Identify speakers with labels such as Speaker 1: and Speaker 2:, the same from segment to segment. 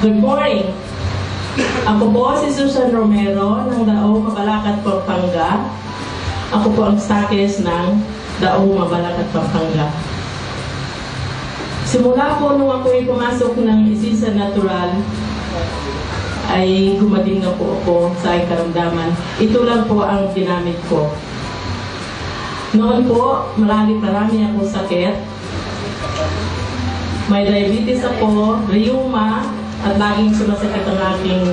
Speaker 1: Good morning. Ako po si Susan Romero ng Daong Mabalacat, Pampanga. Ako po ang stakes ng Daong Mabalacat, Pampanga. Simula po nung ako'y pumasok ng Isinsa Natural, ay gumaling na po ako sa aking karamdaman. Ito lang po ang ginamit ko. Noon po, marami akong sakit. May diabetes ako, rheuma, at laging sumasakit ang aking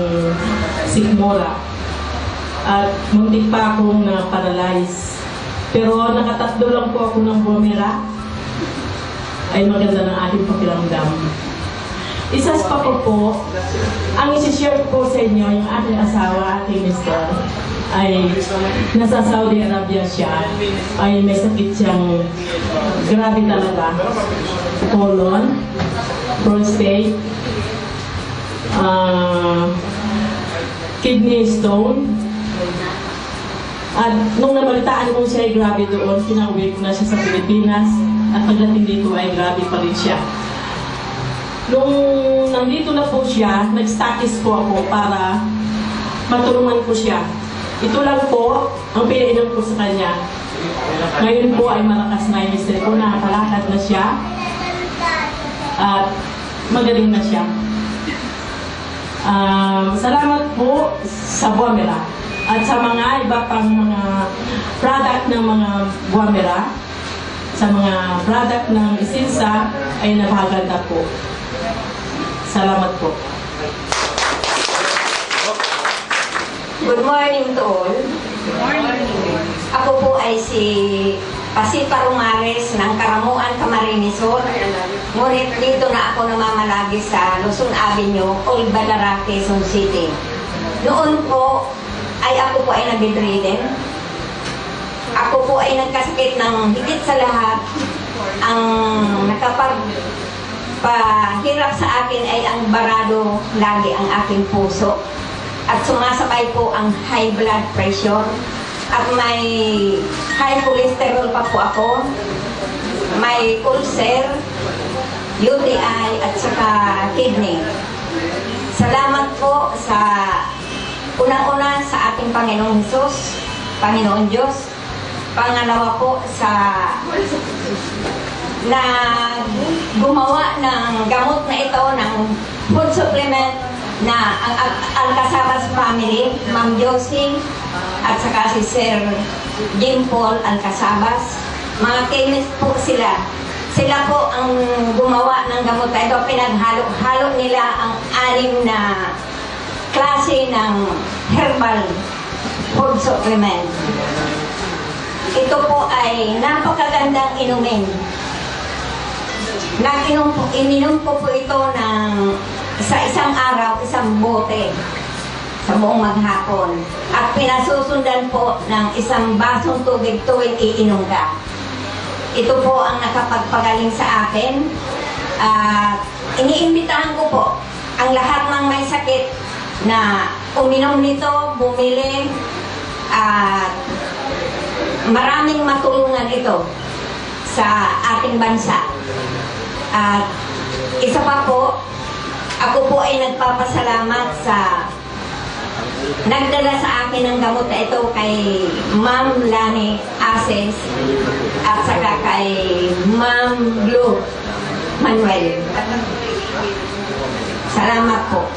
Speaker 1: sikmura. At muntik pa akong na-paralyze. Pero nakatatlo lang po ako ng bumira, ay maganda ng aking pakiramdam. Isas pa po, ang isi-share ko sa inyo, yung aking asawa, aking mister, ay nasa Saudi Arabia siya, ay may sakit siyang grabe talaga. Colon, prostate, kidney stone. At nung nabalitaan ko siya ay grabe doon, pinauwi ko na siya sa Pilipinas at pagdating dito ay grabe pa rin siya. Nung nandito na po siya, nag-status po ako para matulungan ko siya. Ito lang po ang pinainom ko sa kanya. Ngayon po ay malakas na yung mister ko, nakakalakad na siya at magaling na siya. Salamat po sa Buamera at sa mga iba pang mga product ng mga Buamera, sa mga product ng Isinsa ay napakaganda po. Salamat po.
Speaker 2: Good morning to all.
Speaker 3: Good morning.
Speaker 2: Ako po ay si Pasipa Romares ng Karamuan, Camarines Sur. Ngunit dito na ako namamalagi sa Luzon Avenue, Old Balara, Quezon City. Noon po ay ako po ay nag-bedridden. Ako po ay nagkasakit ng higit sa lahat. Ang nakapagpahirap sa akin ay ang barado lagi ang aking puso. At sumasabay po ang high blood pressure. At may high cholesterol pa po ako. May ulcer, UTI at saka kidney. Salamat po sa unang-una sa ating Panginoong Hesus, Panginoon Diyos. Pangalawa po sa na gumawa ng gamot na ito ng food supplement na ang Alcazabas family, Ma'am Josie at saka si Sir Jim Paul Alcazabas. Mga chemist po sila. Sila po ang gumawa ng gamot na ito. Pinaghalo-halo nila ang 6 na klase ng herbal food supplement. Ito po ay napakagandang inumin. Ininom ko po ito sa isang araw, isang bote sa buong maghapon. At pinasusundan po ng isang basong tubig tuwing iinom ka. Ito po ang nakapagpagaling sa akin. Iniimbitahan ko po ang lahat ng may sakit na uminom nito, bumili, at maraming matulungan ito sa ating bansa. At isa pa po, ako po ay nagpapasalamat sa nagdala sa akin ng gamot na ito kay Ma'am Lani Ases at saka kay Ma'am Blue Manuel. Salamat po.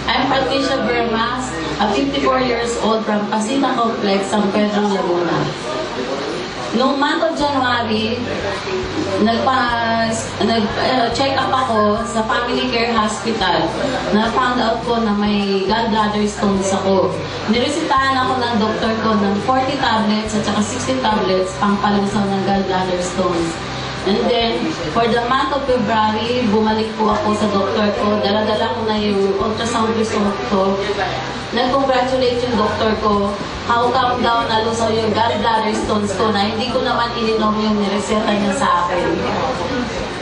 Speaker 3: I'm Patricia Bermas, a 54 years old from Pasita Complex, San Pedro, Laguna. Noong month of January, nag-check up ako sa Family Care Hospital. Na-found out ko na may gallbladder stones ako. Niresitahan ako ng doktor ko ng 40 tablets at saka 60 tablets pang palusaw ng gallbladder stones. And then, for the month of February, bumalik po ako sa doktor ko. Dala-dala ko na yung ultrasound result ko. Nag-congratulate yung doktor ko. How come daw nalusaw yung gallbladder stones ko na hindi ko naman ininom yung nireseta niya sa akin.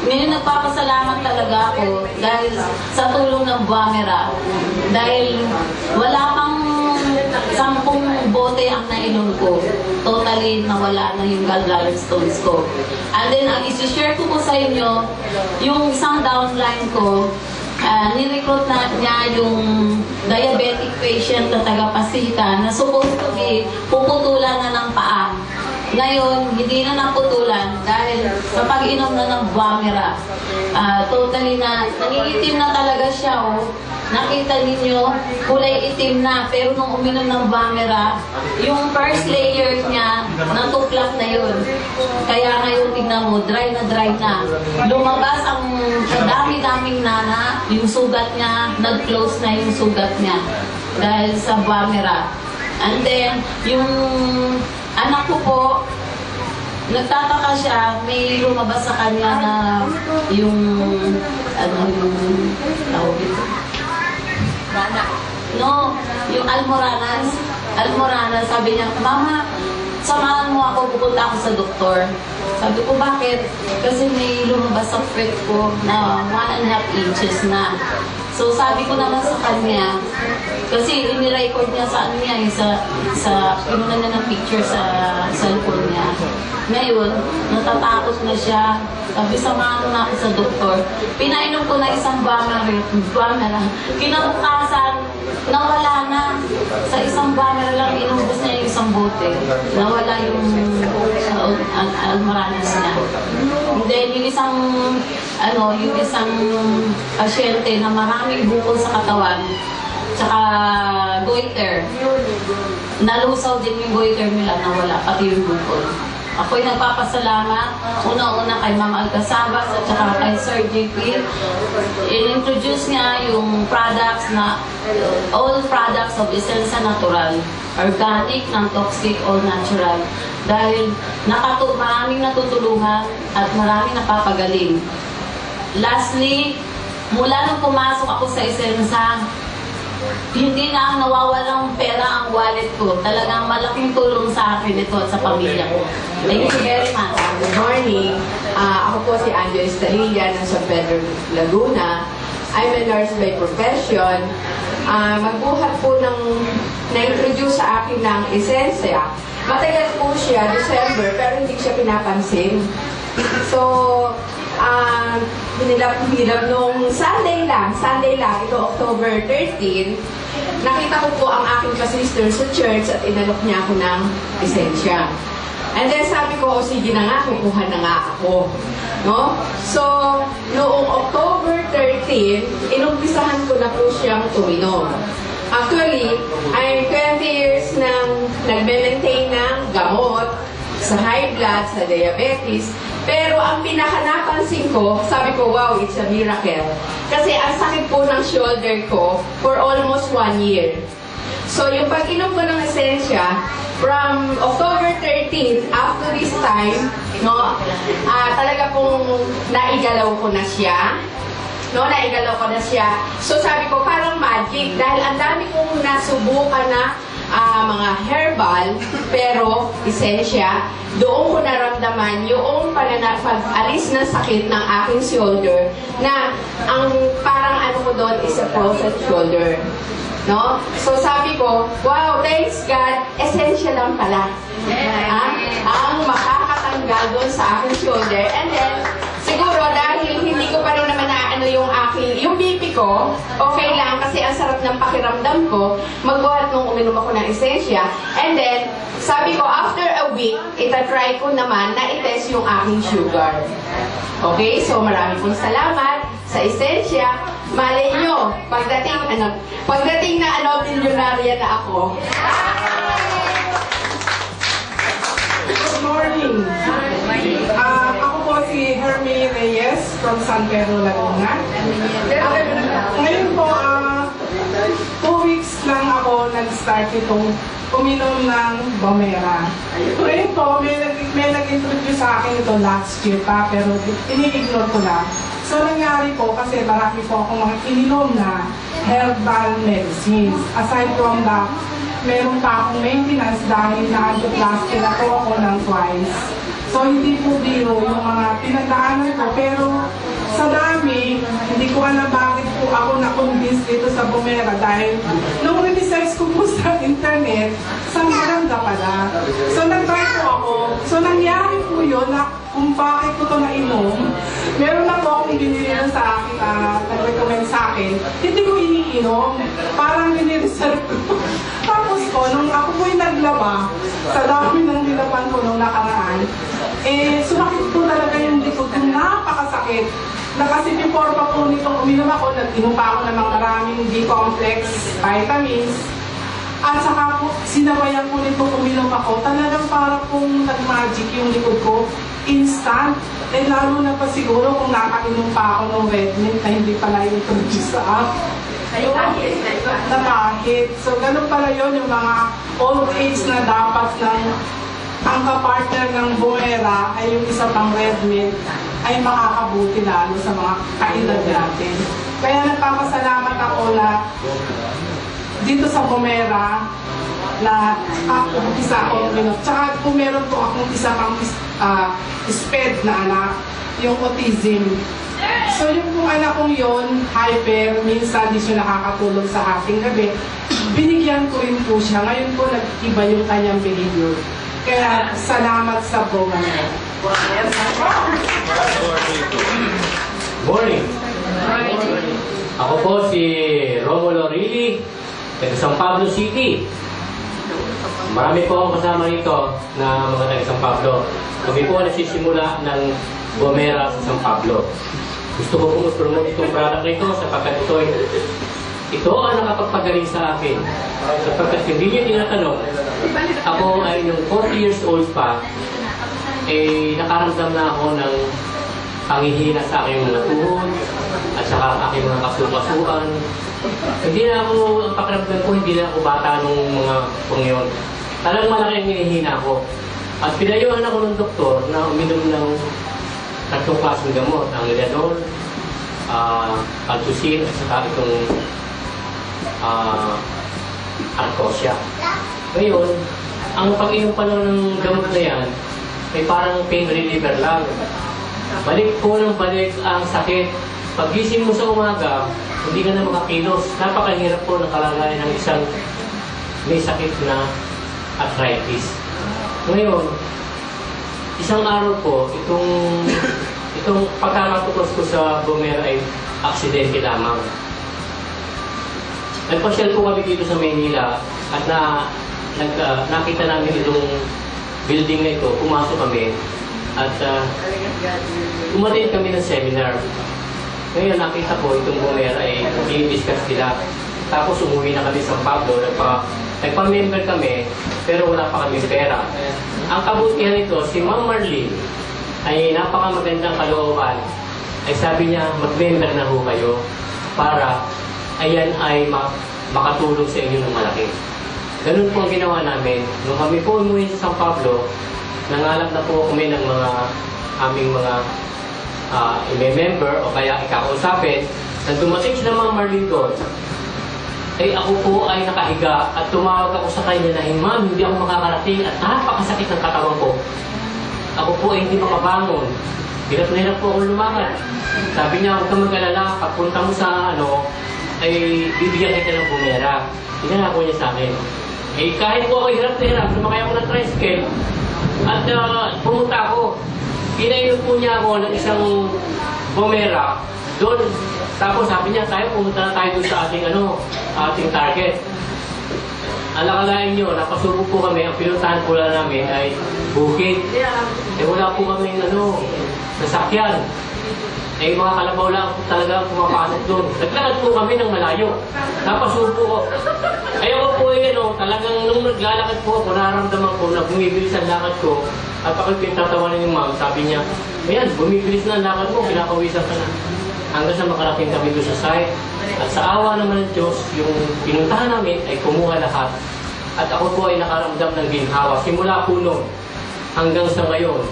Speaker 3: Ngayon nagpapasalamat talaga ako dahil sa tulong ng Buamera. Dahil wala pang 10 bote ang nainom ko. Totally nawala na yung gallbladder stones ko. And then, ang isi-share ko po sa inyo, yung isang downline ko, nirecruit na niya yung diabetic patient na taga-Pasita na supposed to be puputulan na ng paa. Ngayon, hindi na naputulan dahil sa pag-inom na ng Bumera. Totally na, nangiitim na talaga siya. Oh. Nakita ninyo, kulay itim na. Pero nung uminom ng Bumera, yung first layer niya, natuklap na yun. Kaya ngayon, tignan mo, dry na. Lumabas ang dami-daming nana, yung sugat niya, nag-close na yung sugat niya. Dahil sa Bumera. And then, yung anak ko po, nagtataka siya, may lumabas sa kanya na yung, yung tawag ito? No, yung almoranas. Almoranas, sabi niya, Mama, samahan mo ako, pupunta ako sa doktor. Sabi ko, bakit? Kasi may lumabas sa puwet ko na 1.5 inches na. So sabi ko naman sa kanya, kasi inirecord niya sa ano niya, pinunan niya ng picture sa cellphone niya. Ngayon, natatakot na siya. Sabi, samahan na ako sa doktor. Pinainom ko na isang Bumera. Kinabukasan, nawala na. Sa isang Bumera lang, inubos niya yung isang bote. Nawala yung almoranas niya. And then, yung isang pasyente na maraming bukol sa katawan, tsaka goiter. Nalusaw din yung goiter nila, nawala, pati yung bukol. Ako'y nagpapasalamat, una-una kay Ma'am Alcasabas at saka kay Sir JP. In-introduce niya yung products na, all products of Essensa Natural. Organic, non-toxic, all natural. Dahil maraming natutulungan at maraming napapagaling. Lastly, mula nung pumasok ako sa Essensa, hindi na nawawalang pera ang wallet ko. Talagang malaking tulong sa akin ito at sa pamilya ko. Thank you very much.
Speaker 4: Good morning. Ako po si Angel Estalilla ng San Pedro, Laguna. I'm a nurse by profession. Magbuhat po ng na-introduce sa akin ng Essensa. Matagal po siya, December, pero hindi siya pinapansin. So, hinilap nung Sunday lang, ito October 13, nakita ko po ang aking ka-sister sa church at inalok niya ako ng Essensa. And then sabi ko, sige na nga, kukuha na nga ako. No? So, noong October 13, inumpisahan ko na po siyang uminom. Actually, I'm 20 years nang nagme-maintain ng gamot sa high blood, sa diabetes. Pero ang pinaka-napansin ko, sabi ko, wow, it's a miracle. Kasi ang sakit po ng shoulder ko for almost 1 year. So, yung pag-inom ko ng Essensa, from October 13th up to this time, no, talaga pong naigalaw ko na siya. No, naigalaw ko na siya. So, sabi ko, parang magic. Dahil ang dami kong nasubukan na mga herbal, pero Essensa, doon ko naramdaman yung pag-alis ng sakit ng aking shoulder na ang parang ano ko doon is a frozen shoulder. No? So sabi ko, wow, thanks God, Essensa lang pala. Ang makakatanggal doon sa aking shoulder. And then, siguro dahil hindi ko pa rin naman naano yung BP ko, okay lang kasi ang sarap ng pakiramdam ko, magbuhat nung uminom ako ng Essensa. And then, sabi ko, after a week, itatry ko naman na itest yung aking sugar. Okay? So, marami pong salamat sa Essensa. Malay nyo, pagdating na milyonarya na ako.
Speaker 5: Good morning. Ako po si Hermie Reyes from San Pedro, Laguna. Ngayon po, 2 weeks lang ako nag-start itong uminom ng Bumera. Ngayon po, may nag-introduce sa akin ito last year pa, pero ini-ignore ko na. So, nangyari po kasi marami po akong mga ininom na herbal medicines. Aside from that, meron pa akong maintenance dahil na-angioplasty na po ako ng twice. So, hindi po biro yung mga pinagdaanan ko. Pero, sa dami, hindi ko alam bakit po ako na-convince dito sa Bumera dahil nung redesign na-request ko po sa internet, sa Miranda pala. So nag-try po ako. So nangyari po yun na kung bakit ko ito nainom, meron na po akong binili na sa akin, nag-recommend sa akin, hindi ko iniinom. Parang nire-reserve ko. Tapos po, nung ako po yung naglaba, sa dami ng nilaban ko nung nakaraan, sumakit po talaga yung likod ko, napakasakit. Na kasi before pa po nitong uminom ako, nag-inom pa ako ng mga maraming B-complex, vitamins, at saka po, sinabayan po nitong uminom ako, talagang para pong nag-magic yung likod ko, instant. Lalo na pa siguro kung nakainom pa ako ng red mint na hindi pala i-introduce sa akin. Na kahit. So, ganun pala yun yung mga old age na dapat ng ang kapartner ng Buera ay yung isa pang red mint ay makakabuti lalo sa mga kaedad natin. Kaya nagpapasalamat ako na dito sa Buera na isa akong minot. Tsaka kung meron po akong isa pang SPED na anak, yung autism. So yung kung anak kong yun, hyper, minsan di siya nakakatulog sa ating gabi, binigyan ko rin po siya. Ngayon po nag-iba yung kanyang behavior. Kaya salamat sa Buera.
Speaker 6: Morning. Ako po si Romulo Rili, taga San Pablo City. Marami po akong kasama rito na mga taga San Pablo. Kami po nagsisimula ng Buera sa San Pablo. Gusto ko po promote itong product na ito sapagkat ito ang nakapagpagaling sa akin. Sapagkat hindi niyo tinatanong, ako ay nung 40 years old pa, nakaramdam na ako ng panghihina sa aking mga tuhod at saka aking mga kasukasuan. Hindi na ako, ang pakiramdam ko, hindi na ako bata nung mga pangyon. Talagang malaki ang hinihina ko. At pinayuhan ako ng doktor na uminom ng tatlong klaseng gamot, ang Liadol, Altusin, at saka itong Arcosia. Ngayon, ang pag-inom pa lang ng gamot na yan, ay parang pain reliever lang. Balik po ng balik ang sakit. Pag-gising mo sa umaga, hindi ka na makakilos. Napakahirap po ng kalagayan ng isang may sakit na arthritis. Ngayon, isang araw po, itong pagkakatukos ko sa Buera ay aksidente lamang. Nagpasyal po kami dito sa Maynila at nakita namin itong building na ito, pumasok kami at umatin kami ng seminar. Ngayon nakita ko itong Buera ay i-discuss sila. Tapos umuwi na kami sa San Pablo, nagpa-member kami pero wala pa kami pera. Ang kabutihan nito, si Ma'am Marlene ay napakamagandang kalooban. Ay sabi niya, mag-member na ho kayo para ayan ay makatulong sa inyo ng malaki. Ganun po ang ginawa namin. Nung kami po umuwi sa San Pablo, nangalap na po kami ng mga aming mga i-member o kaya ikakausapin. Nang dumating sila Ma'am Marlene doon, ay ako po ay nakahiga at tumawag ako sa kanya na, Ma'am, hindi ako makakarating at napakasakit ng katawan ko. Ako po ay hindi makabangon. Hirap na hirap po akong lumakad. Sabi niya, huwag kang mag-alala, pagpunta mo sa ay bibigyan kita ng Buera. Pinangako niya sa akin. Kahit po ako hirap na hirap, lumakay ako ng tricycle at pumunta ako. Pinainom po niya ako ng isang Buera doon. Tapos sabi niya, pumunta na tayo doon sa ating target. Alakalain nyo, napasubok po kami, ang pinuntahan po lang namin ay bukid. Wala po kami sasakyan. Mga kalabaw lang talaga pumapasok doon. Naglakad po kami ng malayo. Napasubo ko. Ako po talagang nung naglalakad po ako, nararamdaman ko na bumibilis ang lakad ko. At ako pinatatawanan yung ma'am, sabi niya, ayan, bumibilis na ang lakad mo, pinakawisan ka na. Hanggang sa makarating kami doon sa site. At sa awa naman ng Diyos, yung pinuntahan namin ay kumuha lahat. At ako po ay nakaramdam ng ginhawa. Simula po noon hanggang sa ngayon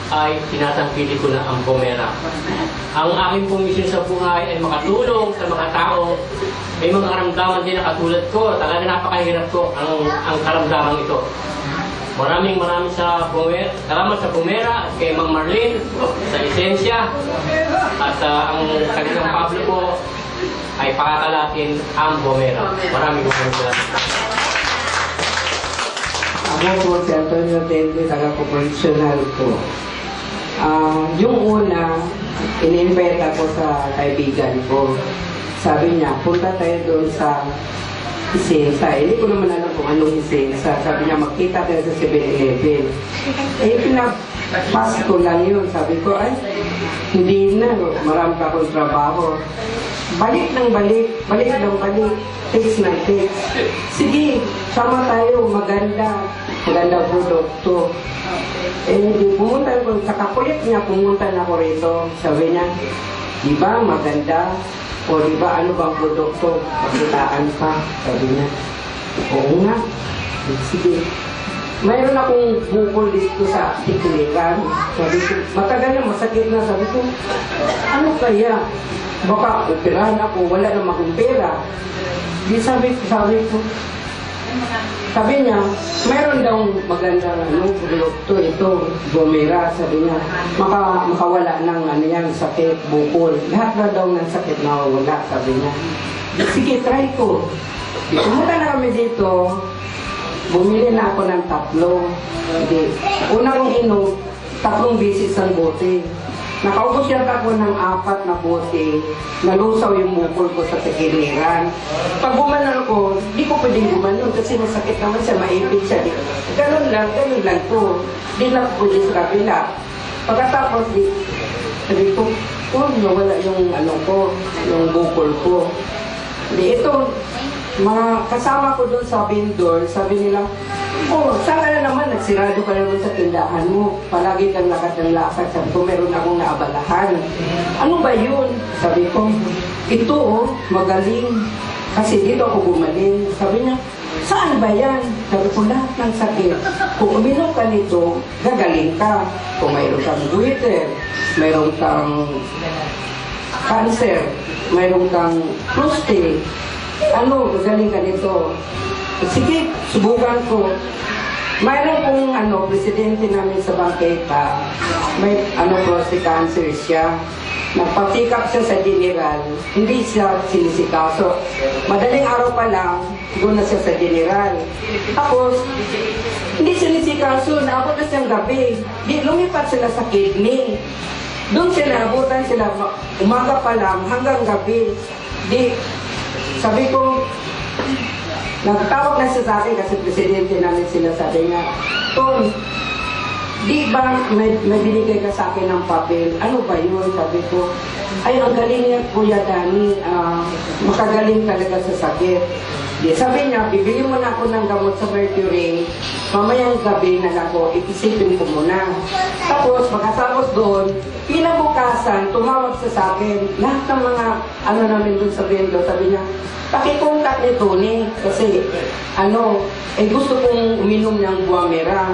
Speaker 6: ay tinatangkili ko na ang Buera. Ang aking pong mission sa buhay ay makatulong sa mga tao. May mga karamdaman din na katulad ko. Talaga napakahirap ko ang karamdaman ito. Maraming sa Buera. Salamat sa Buera at kay Ma'am Marlene sa lisensya. At ang taga San Pablo po ay pakakalakin ang Bomera. Maraming salamat.
Speaker 7: Ako po si Antonio Tende, taga-proportional po. Yung una, in-invite ako sa kaibigan ko. Sabi niya, punta tayo doon sa Isensa. Hindi ko naman alam kung anong Isensa. Sabi niya, magkita tayo sa 7-Eleven. Pinag-pass ko lang yun. Sabi ko, ay, hindi na. Marami pa akong trabaho. Balik ng balik. Balik ng balik. Text ng text. Sige, sama tayo. Maganda. Maganda produkto. Hindi, pumunta ko. Sa kakulit niya, pumunta na ako rito. Sabi niya, di ba maganda? O di ba ano bang produkto? Pakitaan pa. Sabi niya, oo nga. Sige. Mayroon akong bukol dito sa tiklikan. Sabi ko, matagal na, masakit na. Sabi ko, ano kaya? Baka operahan ako, wala na akong pera. Di sabi ko, sabi niya, mayroon daw magandang produkto ito, Bomera, sabi niya, makawala ng yan, sakit, bukol. Lahat na daw ng sakit na wala, sabi niya. Sige, try ko. Pumunta na kami dito, bumili na ako ng 3. Una kong inom, 3 beses ang bote. Nakaubos yata ako ng 4 na bote, nalusaw yung bukol ko sa tekiliran. Pag gumanon ko, di ko pwedeng gumanon kasi masakit naman siya, maipit siya. Ganun lang to. Di lang ko pwede sa kabila. Pagkatapos, sabi ko, nawala yung yung bukol ko. Ito, mga kasama ko doon sa vendor, sabi nila, saan ka na naman? Nagsirado ka naman sa tindahan mo. Palagi kang lakad ng lakad. Sabi ko, meron akong naabalahan. Ano ba yun? Sabi ko, ito magaling. Kasi dito ako gumaling. Sabi niya, saan ba yan? Sabi ko, lahat ng sakit. Kung uminom ka nito, gagaling ka. Kung mayroon kang goiter, mayroon kang cancer, mayroon kang prostate, gagaling ka nito. Sige, subukan ko. Mayroon pong presidente namin sa bangketa, may prostate cancer siya. Nagpatikap siya sa general, hindi siya sinisikaso. Madaling araw pa lang, doon na siya sa general. Tapos, hindi sinisikaso, naabot na siyang gabi. Di, lumipat sila sa kidney. Doon sila, abutan sila, umaga pa lang, hanggang gabi. Di, sabi ko, nagtawag na siya sa akin kasi presidente namin sila, sabi niya, Ton, di ba may binigay ka sa akin ng papel? Ano ba yun? Sabi ko, ay ang galing niya Kuya Dani, makagaling talaga sa sakit. Di, sabi niya, bibili mo na ako ng gamot sa Mercury, mamayang gabi na ako, iisipin ko muna. Tapos, pagkatapos doon, pinabukasan, tumawag siya sa akin, lahat ng mga namin doon sa vendor, sabi niya, pakikontak ni Tony kasi gusto kong uminom ng Bomera.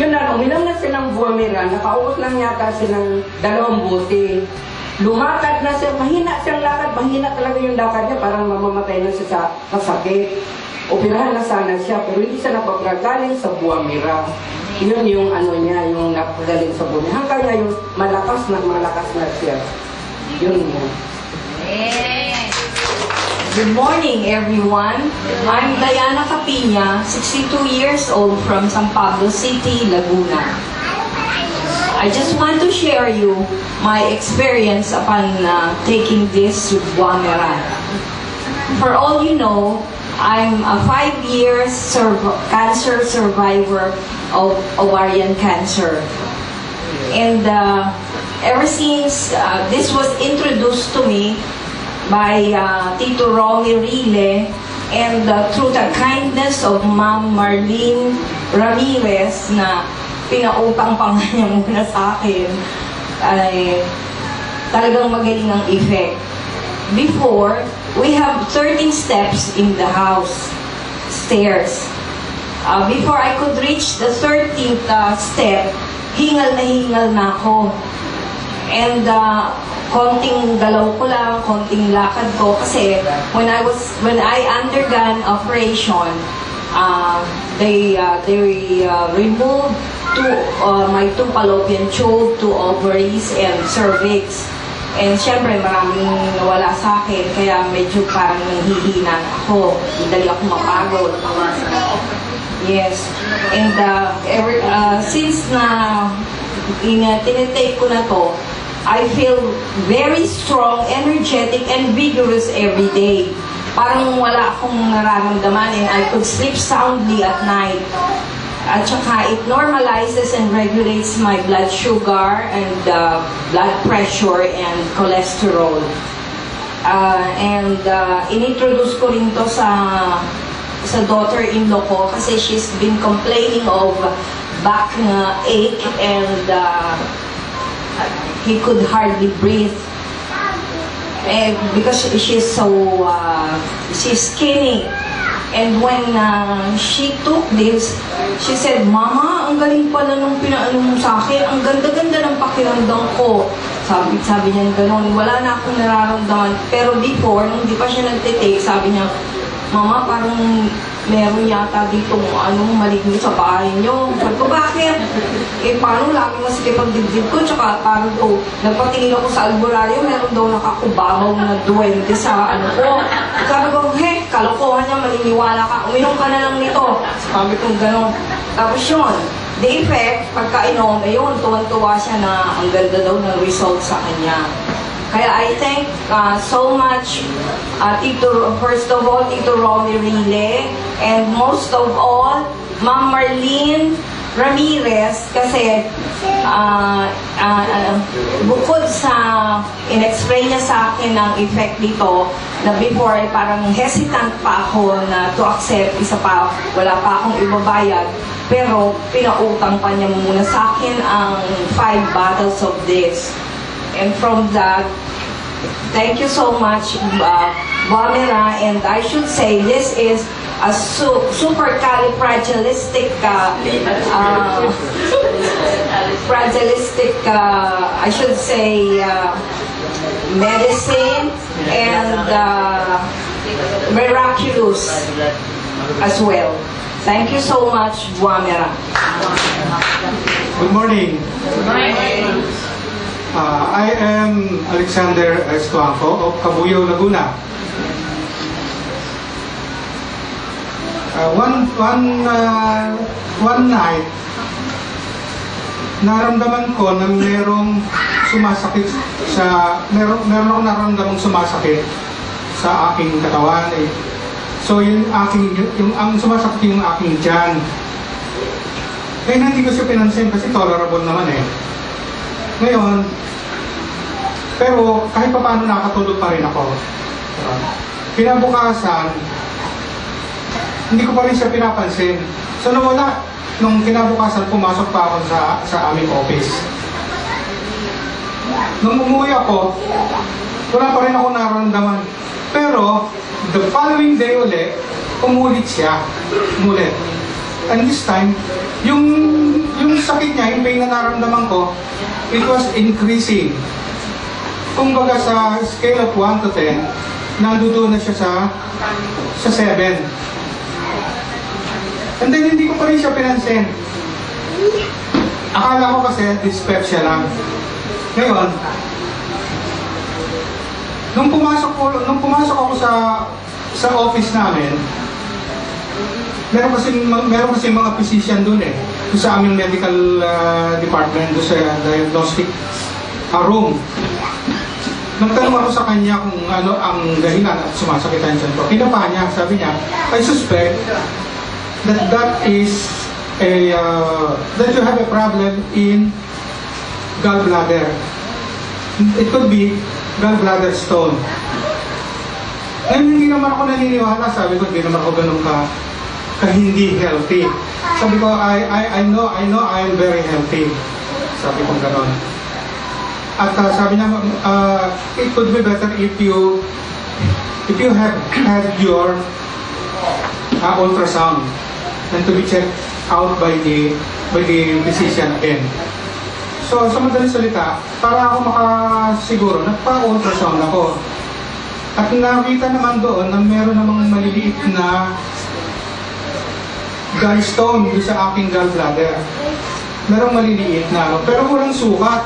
Speaker 7: Yun na, uminom na siya ng Bomera, nakaubos lang yata siya ng 2 bote. Lumakad na siya, mahina siyang lakad, mahina talaga yung lakad niya, parang mamamatay na siya sa kasakit. Operahan na sana siya, pero hindi siya napagagaling sa Bomera. Yun yung niya, yung napagaling sa Bomera. Hanggang ngayon, malakas na siya. Yun mo.
Speaker 2: Good morning, everyone. I'm Diana Capina, 62 years old from San Pablo City, Laguna. I just want to share you my experience upon taking this Bomera. For all you know, I'm a 5 years cancer survivor of ovarian cancer. And ever since this was introduced to me by Tito Romy Rile, and through the kindness of Ma'am Marlene Ramirez na pinautang pa nga niya muna sa akin, ay talagang magaling ang effect. Before, we have 13 steps in the house, stairs. Before I could reach the 13th step, hingal na ako. And konting galaw ko lang, konting lakad ko kasi when I undergone operation, they removed my 2 fallopian tube, 2 ovaries, and cervix. And syempre, maraming nawala sa akin, kaya medyo parang nanghihina ako. Dali ako mapagod. Yes. And since na tinitake ko na to, I feel very strong, energetic, and vigorous every day. Parang wala akong nararamdaman and I could sleep soundly at night. At saka it normalizes and regulates my blood sugar and blood pressure and cholesterol. Inintroduce ko rin to sa daughter-in-law ko kasi she's been complaining of back ache and he could hardly breathe. Because she's skinny. And when she took this, she said, "Mama, ang galing pala nung pinaano mo sa akin. Ang ganda-ganda ng pakiramdam ko." Sabi niya gano'n. Wala na akong nararamdaman. Pero before, nung di pa siya nagtitake, sabi niya, "Mama, parang meron yata dito maligno sa bahay niyo." Sabi ko, "Bakit?" Paano lagi masikip ang dibdib ko, tsaka parang nagpatingin ako sa albularyo, meron daw nakakubabaw na duwende sa ko. Sabi ko, kalokohan niya, maniniwala ka, uminom ka na lang nito. Sabi ko, gano'n. Tapos yun, the effect, pagkainom, yun, tuwan-tuwa siya na ang ganda daw ng result sa kanya. Kaya I thank so much first of all, Tito Ronnie Rile, and most of all, Ma'am Marlene Ramirez, kasi bukod sa in-explain niya sa akin ang effect dito, na before ay parang hesitant pa ako na to accept, isa pa, wala pa akong ibabayad, pero pinautang pa niya muna sa akin ang 5 bottles of this. And from that, thank you so much, Bamera, and I should say this is a I should say, medicine and miraculous as well. Thank you so much, Bamera.
Speaker 8: Good morning. I am Alexander Estuanco of Cabuyao, Laguna. One night, naramdaman ko na merong sumasakit meron akong naramdamang sumasakit sa aking katawan. So ang sumasakit yung aking tiyan. Kaya hindi ko siya pinansin kasi tolerable naman eh. Ngayon, pero kahit pa paano nakatulog pa rin ako. Kinabukasan, hindi ko pa rin siya pinapansin. So nawala. Nung kinabukasan, pumasok pa ako sa aming office. Nung umuwi ako, wala pa rin ako nararamdaman. Pero, the following day ulit, umulit siya. Umulit. And this time, yung sakit niya, yung pain na nararamdaman ko, it was increasing. Kumbaga sa scale of 1 to 10, nandoon na siya sa 7. And then hindi ko pa rin siya pinansin. Akala ko kasi dyspepsia lang. Ngayon, nung pumasok ako sa office namin, meron kasi mga physician doon eh. Doon sa aming medical department, doon sa diagnostic room. Nagtanong ako sa kanya kung ano ang dahilan at sumasakitan siya ko. Kinapa niya, sabi niya, I suspect that is that you have a problem in gallbladder. It could be gallbladder stone. Ngayon hindi naman ako naniniwala, sabi ko, hindi naman ako ganun ka hindi healthy. Sabi ko, I know I am very healthy. Sabi ko gano'n. At sabi niya, it could be better if you have had your ultrasound and to be checked out by the physician again. So, sa madaling salita, para ako makasiguro, nagpa-ultrasound ako. At nakita naman doon na meron namang maliliit na gallstone sa aking gallbladder. Merong maliliit na, pero walang sukat.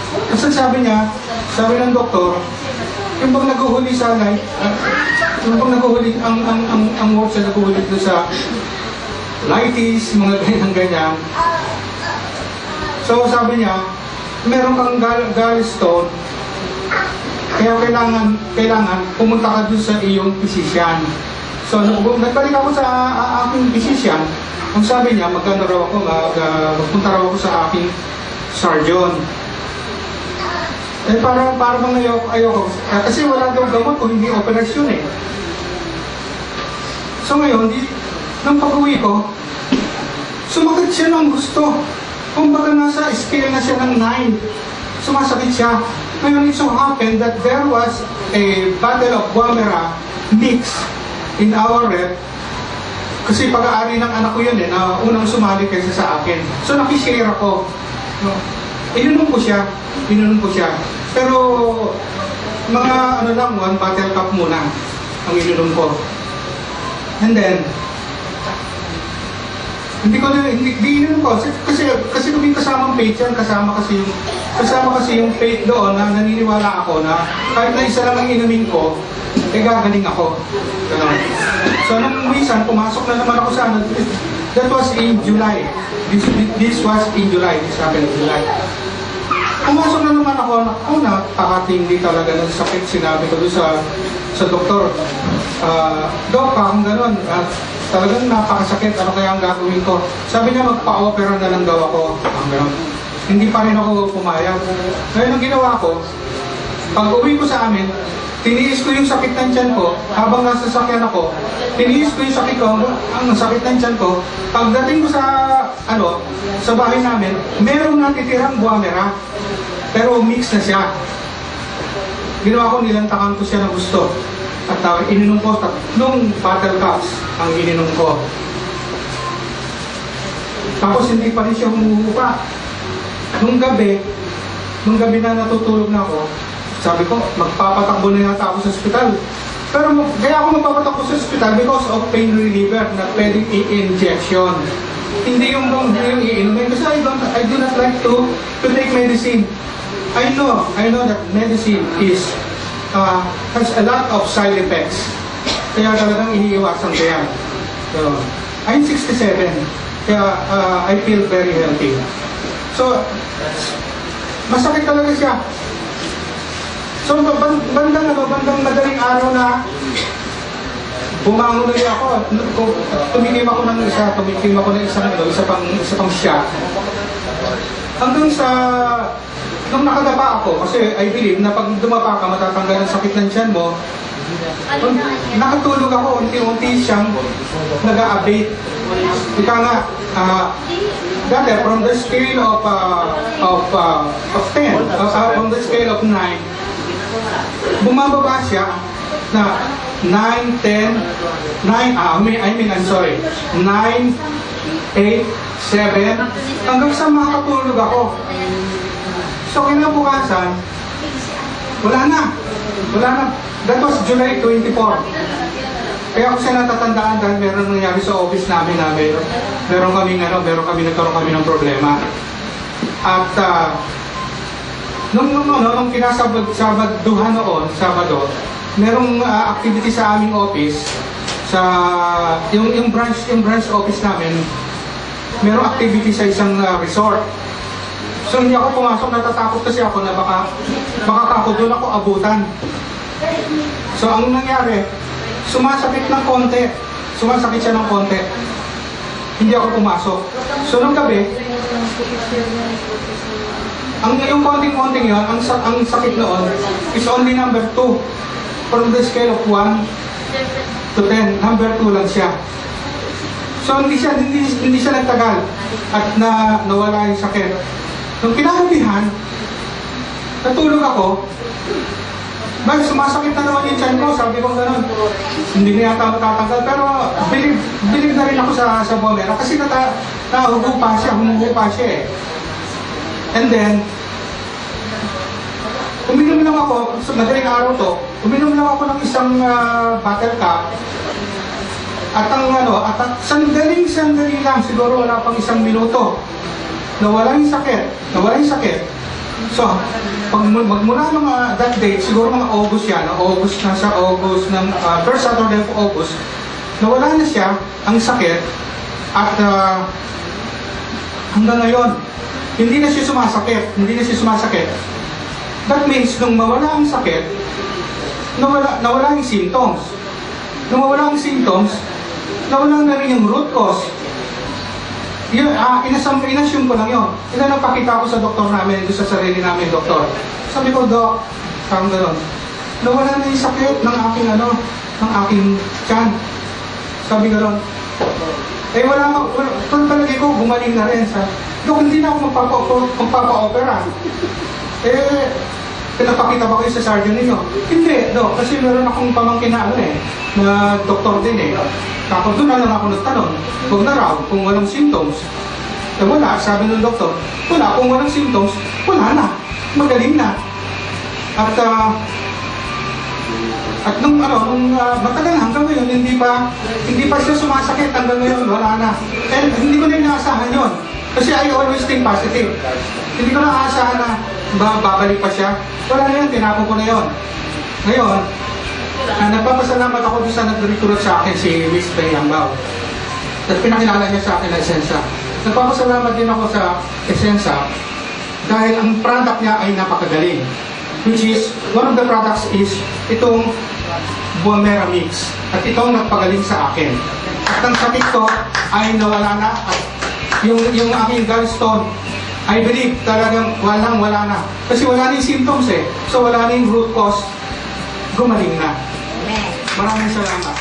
Speaker 8: Kasi sabi ng doktor, yung bang naguhuli sa light, yung bang naguhuli, ang work sa naguhuli doon sa lighties, mga ganyan-ganyan. So sabi niya, meron kang gallstone, kaya kailangan pumunta ka doon sa iyong physician. So nagbalik ako sa aking physician, ang sabi niya, magpunta raw ako sa aking surgeon. Eh para bang ayoko. Kasi wala daw gamot kung hindi operasyon eh. So ngayon, nung pag-uwi ko, sumakit siya ng gusto. Kumbaga nasa scale na siya ng 9. Sumasakit siya. Ngayon, it so happened that there was a Battle of Guamera mix in our rep. Kasi pag-aari ng anak ko yun eh, na unang sumali kaysa sa akin. So nakishare ako. No? Ininom ko siya. Pero mga one bottle cup muna ang ininom ko. And then, hindi ininom ko kasi kung kasamang faith yan, kasama kasi yung faith doon na naniniwala ako na kahit na isa lang ang inumin ko, eh gagaling ako. Ganun. So nung minsan, pumasok na naman ako sa that was in July. This was in July. This happened in July. Pumasok na naman ako, nakakatindi talaga ng sakit. Sinabi ko doon sa doktor, Dok, parang gano'n, talagang napakasakit, ano kaya ang gagawin ko? Sabi niya, magpa-opera na lang daw ako. Hindi pa rin ako pumayag. Ngayon ang ginawa ko, pag uwi ko sa amin, tiniis ko yung sakit ng tiyan ko, habang nasa sakyan ako, tiniis ko yung sakit ko, ang sakit ng tiyan ko. Pagdating ko sa bahay namin, merong natitirang Guamera, pero mix na siya. Ginawa ko, nilantakan ko siya ng gusto. At ininom ko, 3 bottle cups ang ininom ko. Tapos hindi pa rin siya humuhupa. Nung gabi na natutulog na ako, sabi ko, magpapatakbo na yata ako sa ospital. Pero kaya ako magpapatakbo sa ospital because of pain reliever na pwedeng i-injection. Hindi yung iinumin. Kasi I do not like to take medicine. I know that medicine has a lot of side effects. Kaya talagang iniiwasan ko yan. So, I'm 67. Kaya I feel very healthy. So, masakit talaga siya. So, bandang madaling araw na bumangon ulit ako. Tumikim ako ng isa pang shot. Hanggang sa nung nakadapa ako, kasi I believe na pag dumapa ka, matatanggal ang sakit ng tiyan mo. Nakatulog ako, unti-unti siyang nag-a-abate. Ika nga, dati from the scale of 10, from the scale of 9, bumababa siya na 9, 10, 9, I'm sorry, 9, 8, 7, hanggang sa makatulog ako. So kinabukasan, wala na. That was July 24. Kaya ako siya natatandaan dahil meron nangyari sa office namin na meron kami nagkaroon kami ng problema. At nung Sabado, merong activity sa aming office, yung branch office namin, merong activity sa isang resort. So hindi ako pumasok, natatakot kasi ako na baka ako doon ako abutan. So ang nangyari, sumasakit siya ng konti. Hindi ako pumasok. So nung gabi, yung konting-konting yun, ang sakit noon is only number 2. From the scale of 1 to 10, number 2 lang siya. So hindi siya nagtagal at nawala yung sakit. Nung kinagabihan, natulog ako, dahil sumasakit na naman yung tiyan ko, sabi ko gano'n, hindi na yata matatanggal, pero believe na rin ako sa Guamera kasi humuhupa siya eh. And then, uminom lang ako, sa madaling araw to, uminom lang ako ng isang bottle cup, at sandali lang, siguro wala pang 1 minuto, nawala yung sakit. So, magmula ng that date, siguro mga August yan, August na sa August, ng first Saturday of August, nawala na siya, ang sakit, at hanggang ngayon, hindi na siya sumasakit. That means, nung mawala ang sakit, nawala yung symptoms. Nung mawala ang symptoms, nawala na rin yung root cause. Yun, inassume ko lang yun. Napakita ko sa doktor namin, doon sa sarili namin, doktor. Sabi ko, Dok, parang gano'n, nawala na yung sakit ng aking tiyan. Sabi gano'n, palagi ko, gumaling na rin. Dok, hindi na ako magpapa-opera. Pinapakita ba kayo sa surgeon ninyo? Hindi, Dok, kasi meron akong pamangkin na doktor din Tapos doon na lang ako nagtanong, huwag na raw kung walang symptoms. Wala, sabi ng doktor, wala, kung walang symptoms, wala na, magaling na. At nung matagal hanggang ngayon, hindi pa siya sumasakit hanggang ngayon, wala na. And hindi ko na inaasahan yun. Kasi I always think positive. Hindi ko na aasahan na babalik pa siya. Wala na yun, tinapon ko na yun. Ngayon, nagpapasalamat ako doon sa nag-recruit sa akin, si Miss Pei Yambao. At pinakilala niya sa akin na Essensa. Nagpapasalamat din ako sa Essensa dahil ang product niya ay napakagaling. Which is, one of the products is itong Buamera Mix. At itong nagpagaling sa akin. At ang sakit ko ay nawala na. At yung aking gallstone, I believe talagang wala na. Kasi wala na yung symptoms So wala na yung root cause. Gumaling na. Maraming salamat.